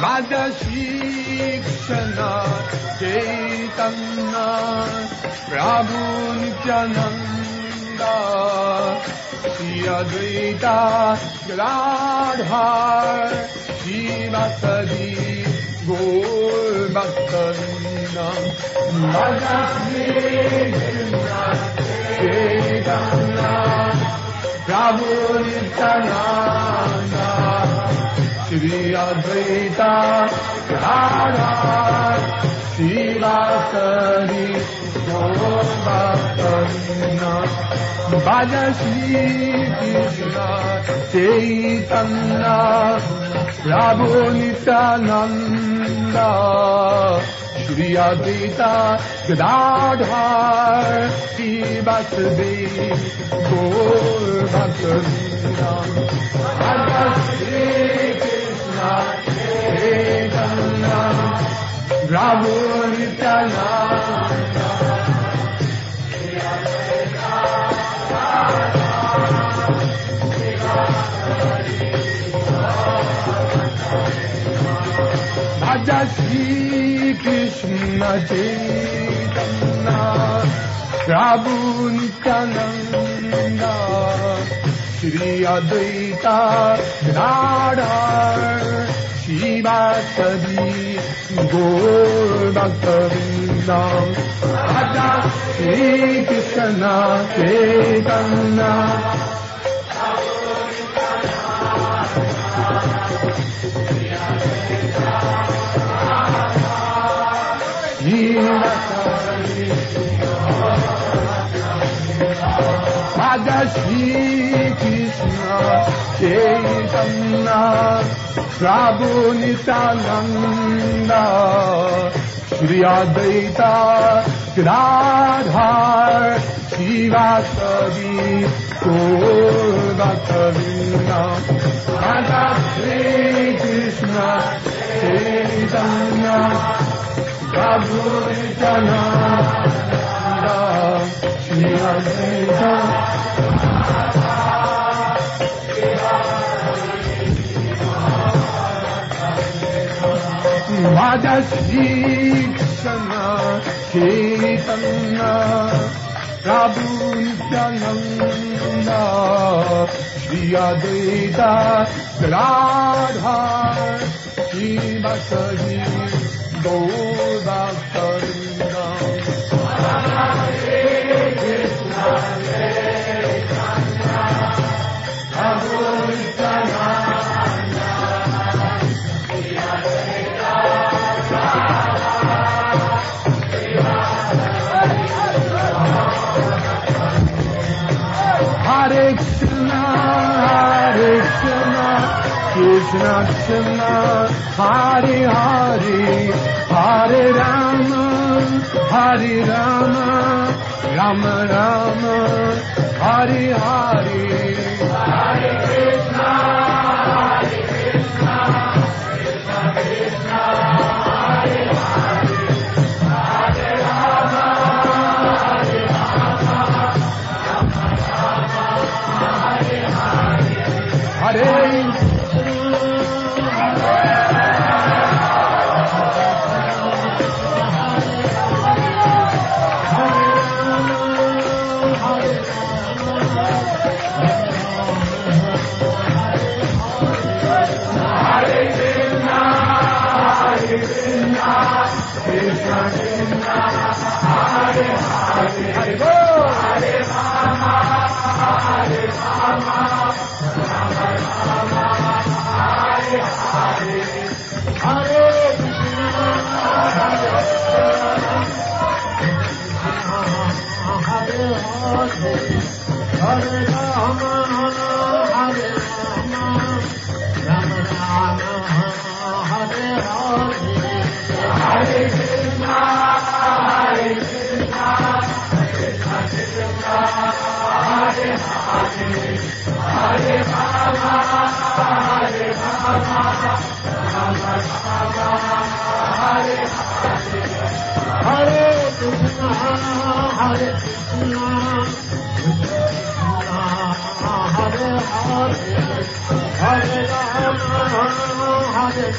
Radha Shri Krishna Chaitanya Prabhu Nityananda Shri Advaita Gadadhar Shivasadi Gaur Bhaktavinda Radha Shri Krishna Chaitanya Prabhu Nityananda Shri Advaita Gadadhar Shivasadi Gaur Bhaktavinda Bhaja Shri Krishna Chaitanya Prabhu Nityananda Shri Advaita Gadadhar Shivasadi Gaur Bhaktavinda Bhaja Shri Krishna Chaitanya Prabhu Nityananda Bhaja Shri Krishna Chaitanya Prabhu Nityananda Shri Advaita Gadadhar Shivasadi Gaur Bhaktavinda Bhaja Shri Krishna Chaitanya Radha Shri Krishna Chaitanya Prabhu Nityananda Shri Advaita Gadadhar Shivasadi Gaur Bhaktavinda Radha Shri Krishna Chaitanya Prabhu Nityananda Shri Advaita Bhaja Shri Krishna Chaitanya Prabhu Nityananda Shri Advaita Gadadhar Shivasadi Gaur Bhaktavinda Hare Krishna Chaitanya Prabhu Nityananda Shri Advaita Hare Krishna Krishna Krishna Hare Hare Hare Rama Rama Rama Hare Hare Hare Krishna Krishna Krishna Hare Hare Hare Rama Hare Hare Hare Hare